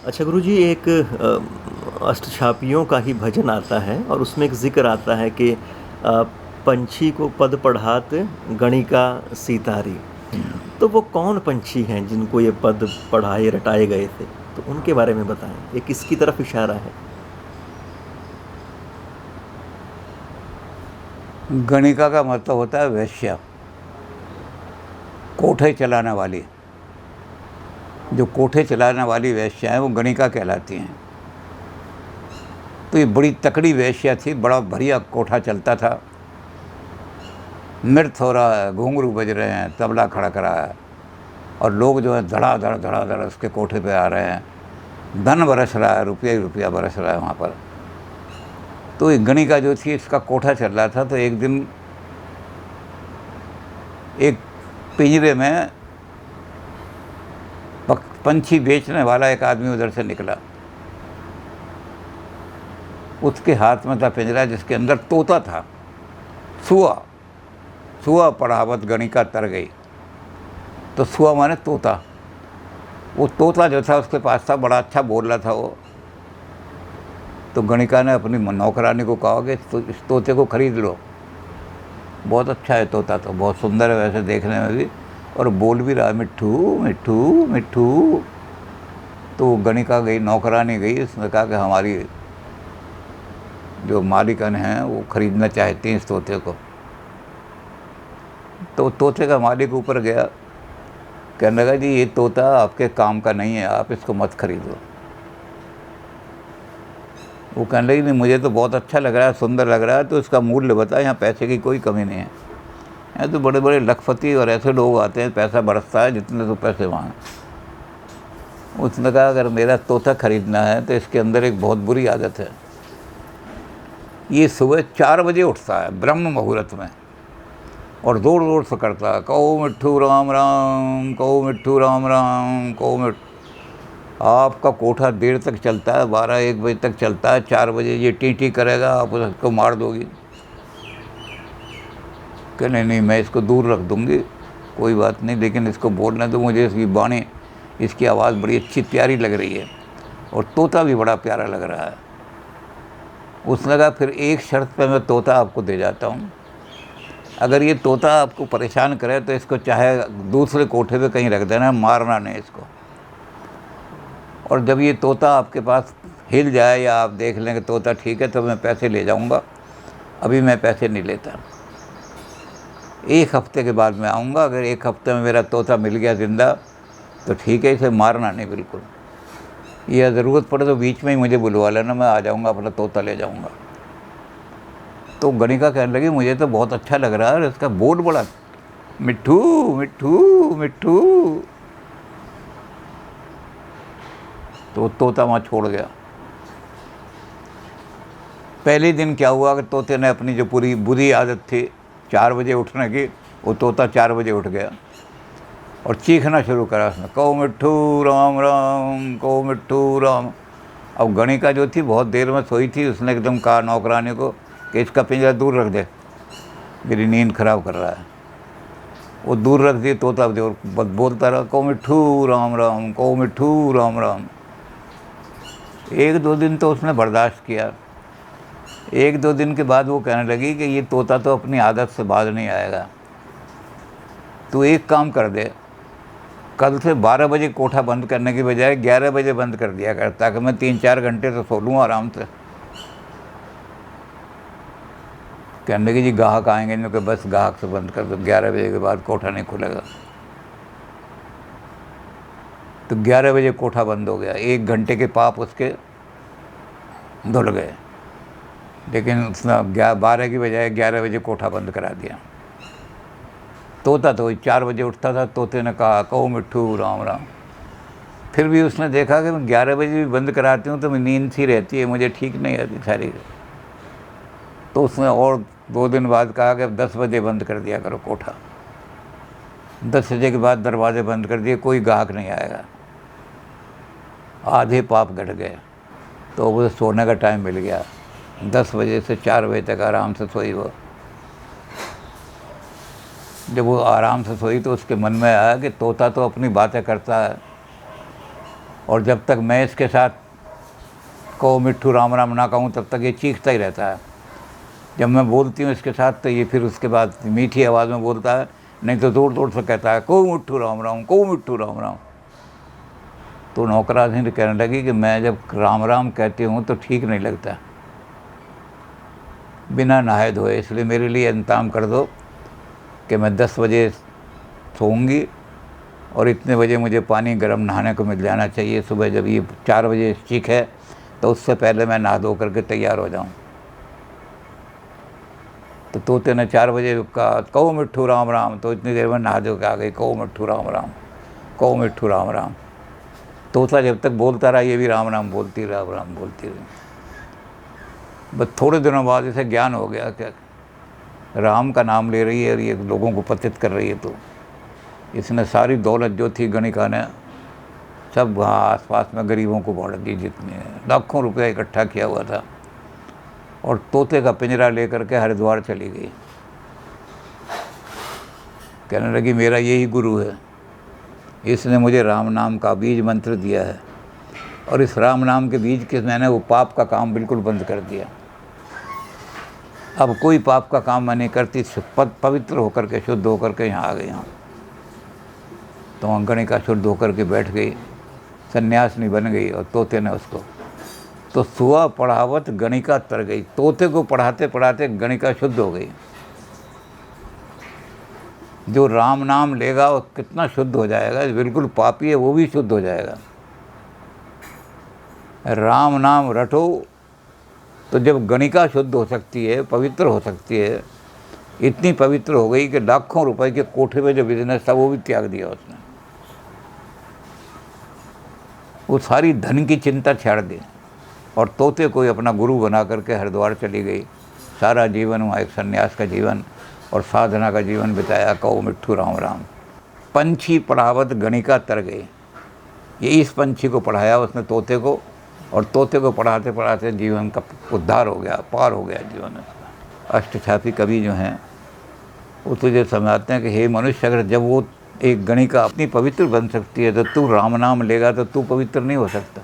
अच्छा गुरुजी, एक अष्टछापियों का ही भजन आता है और उसमें एक ज़िक्र आता है कि पंछी को पद पढ़ात गणिका सीतारी। हम्म। तो वो कौन पंछी हैं जिनको ये पद पढ़ाए रटाए गए थे? तो उनके बारे में बताएँ। ये किसकी तरफ इशारा है? गणिका का मतलब होता है वैश्या, कोठे चलाने वाली। जो कोठे चलाने वाली वैश्या हैं वो गणिका कहलाती हैं। तो ये बड़ी तकड़ी वैश्या थी, बड़ा बढ़िया कोठा चलता था। नृत्य हो रहा है, घुंघरू बज रहे हैं, तबला खड़क रहा है और लोग जो है धड़ाधड़ उसके कोठे पे आ रहे हैं। धन बरस रहा है, रुपया ही रुपया बरस रहा है वहाँ पर। तो ये गणिका जो थी, इसका कोठा चल रहा था। तो एक दिन एक पिंजरे में पंछी बेचने वाला एक आदमी उधर से निकला। उसके हाथ में था पिंजरा जिसके अंदर तोता था। सुआ सुआ पढ़ावत गणिका तर गई। तो सुआ माने तोता। वो तोता जो था उसके पास था, बड़ा अच्छा बोल रहा था वो। तो गणिका ने अपनी नौकरानी को कहा कि इस तोते को खरीद लो, बहुत अच्छा है तोता, तो बहुत सुंदर है वैसे देखने में भी, और बोल भी रहा है मिट्ठू मिट्ठू मिट्ठू। तो गणिका गई, नौकरानी गई, उसने कहा कि हमारी जो मालिकन हैं वो ख़रीदना चाहती हैं इस तोते को। तो तोते का मालिक ऊपर गया, कहने लगा जी ये तोता आपके काम का नहीं है, आप इसको मत खरीदो। वो कहने लगी नहीं, मुझे तो बहुत अच्छा लग रहा है, सुंदर लग रहा है, तो इसका मूल्य बता, यहाँ पैसे की कोई कमी नहीं है। यहाँ तो बड़े बड़े लखपति और ऐसे लोग आते हैं, पैसा बरसता है, जितने तो पैसे वहाँ। उसने कहा अगर मेरा तोता खरीदना है तो इसके अंदर एक बहुत बुरी आदत है। ये सुबह 4 बजे उठता है ब्रह्म मुहूर्त में और दौड़ दौड़ से करता है, कहो मिट्ठू राम राम, कहो मिट्ठू राम राम, कहो मिट्ठू। आपका कोठा देर तक चलता है, 12-1 बजे तक चलता है। 4 बजे ये टी करेगा, आप उसको मार दोगी। कि नहीं नहीं, मैं इसको दूर रख दूँगी, कोई बात नहीं, लेकिन इसको बोलने दो, मुझे इसकी बाणी, इसकी आवाज़ बड़ी अच्छी प्यारी लग रही है और तोता भी बड़ा प्यारा लग रहा है। उसने कहा फिर एक शर्त पे मैं तोता आपको दे जाता हूँ, अगर ये तोता आपको परेशान करे तो इसको चाहे दूसरे कोठे पे कहीं रख देना, मारना नहीं इसको। और जब ये तोता आपके पास हिल जाए या आप देख लें कि तोता ठीक है, तो मैं पैसे ले जाऊंगा, अभी मैं पैसे नहीं लेता। 1 हफ्ते के बाद मैं आऊँगा, अगर 1 हफ्ते में मेरा तोता मिल गया ज़िंदा तो ठीक है, इसे मारना नहीं बिल्कुल। यह ज़रूरत पड़े तो बीच में ही मुझे बुलवा लेना, मैं आ जाऊँगा, अपना तोता ले जाऊँगा। तो गणिका कहने लगी मुझे तो बहुत अच्छा लग रहा है और इसका बोल बड़ा मिट्ठू मिट्ठू मिट्ठू। तो तोता वहाँ छोड़ गया। पहले दिन क्या हुआ कि तोते ने अपनी जो पूरी बुरी आदत थी 4 बजे उठने की, वो तोता 4 बजे उठ गया और चीखना शुरू करा उसने, कहो मिट्ठू राम राम, कहो मिट्ठू राम। अब गणिका जो थी बहुत देर में सोई थी, उसने एकदम कहा नौकरानी को कि इसका पिंजरा दूर रख दे, मेरी नींद खराब कर रहा है। वो दूर रख दी, तोता जो बोलता रहा, कहो मिट्ठू राम राम, कहो मिट्ठू राम राम। 1-2 दिन तो उसने बर्दाश्त किया। 1-2 दिन के बाद वो कहने लगी कि ये तोता तो अपनी आदत से बाज नहीं आएगा, तू एक काम कर दे, कल से 12 बजे कोठा बंद करने की बजाय 11 बजे बंद कर दिया कर, ताकि मैं 3-4 घंटे तो सो लूँ आराम से। कहने लगी जी ग्राहक आएंगे नहीं, कि बस ग्राहक से बंद कर दो, 11 बजे के बाद कोठा नहीं खुलेगा। तो 11 बजे कोठा बंद हो गया। 1 घंटे के पाप उसके धुल गए, लेकिन उसने 12 की बजाय 11 बजे कोठा बंद करा दिया। तोता तो 4 बजे उठता था, तोते ने कहा कहो मिट्ठू राम राम। फिर भी उसने देखा कि मैं 11 बजे भी बंद कराती हूँ तो मैं नींद सी रहती है, मुझे ठीक नहीं आती सारी। तो उसने और 2 दिन बाद कहा कि 10 बजे बंद कर दिया करो कोठा। 10 बजे के बाद दरवाजे बंद कर दिए, कोई ग्राहक नहीं आएगा। आधे पाप घट गए। तो उसे सोने का टाइम मिल गया। 10 बजे से 4 बजे तक आराम से सोई वो। जब वो आराम से सोई तो उसके मन में आया कि तोता तो अपनी बातें करता है, और जब तक मैं इसके साथ कहो मिट्ठू राम राम ना कहूँ तब तक ये चीखता ही रहता है। जब मैं बोलती हूँ इसके साथ तो ये फिर उसके बाद मीठी आवाज़ में बोलता है, नहीं तो दूर दूर से कहता है को मिट्ठू राम राम, को मिट्ठू राम राम। तो नौकरानी कहने लगी कि मैं जब राम राम कहती हूँ तो ठीक नहीं लगता, बिना नहाए धोए, इसलिए मेरे लिए इंतज़ाम कर दो कि मैं 10 बजे सोऊंगी और इतने बजे मुझे पानी गर्म नहाने को मिल जाना चाहिए। सुबह जब ये 4 बजे चीखे तो उससे पहले मैं नहा धो करके तैयार हो जाऊं। तो तोते ने 4 बजे कहा कहो मिट्ठू राम राम, तो इतनी देर में नहा धो के आ गई, कहो मिट्ठू राम राम, कहो मिट्ठू राम राम। तोता जब तक बोलता रहा ये भी राम राम बोलती रही, राम बोलती रही। बस थोड़े दिनों बाद इसे ज्ञान हो गया कि राम का नाम ले रही है और ये लोगों को पतित कर रही है। तो इसने सारी दौलत जो थी गणिका ने सब वहाँ आसपास में गरीबों को बांट दी, जितने लाखों रुपया इकट्ठा किया हुआ था, और तोते का पिंजरा लेकर के हरिद्वार चली गई। कहने लगी मेरा यही गुरु है, इसने मुझे राम नाम का बीज मंत्र दिया है, और इस राम नाम के बीज के मैंने वो पाप का काम बिल्कुल बंद कर दिया। अब कोई पाप का काम मैं नहीं करती, पवित्र होकर के शुद्ध होकर के यहाँ आ गई हूँ। तो गणिका शुद्ध होकर के बैठ गई, सन्यासिनी बन गई, और तोते ने उसको तो सुआ पढ़ावत गणिका तर गई। तोते को पढ़ाते पढ़ाते गणिका शुद्ध हो गई। जो राम नाम लेगा वो कितना शुद्ध हो जाएगा, बिल्कुल पापी है वो भी शुद्ध हो जाएगा। राम नाम रटो तो जब गणिका शुद्ध हो सकती है, पवित्र हो सकती है, इतनी पवित्र हो गई कि लाखों रुपए के कोठे में जो बिजनेस था वो भी त्याग दिया उसने। वो सारी धन की चिंता छाड़ दी और तोते को अपना गुरु बना करके हरिद्वार चली गई। सारा जीवन वहाँ एक सन्यास का जीवन और साधना का जीवन बिताया। कहो मिट्ठू राम राम। पंछी पढ़ावत गणिका तर गई। ये इस पंछी को पढ़ाया उसने तोते को, और तोते को पढ़ाते पढ़ाते जीवन का उद्धार हो गया, पार हो गया जीवन उसका। अष्टछापी कवि जो हैं वो तुझे समझाते हैं कि हे मनुष्य, अगर जब वो एक गणिका अपनी पवित्र बन सकती है तो तू राम नाम लेगा तो तू पवित्र नहीं हो सकता।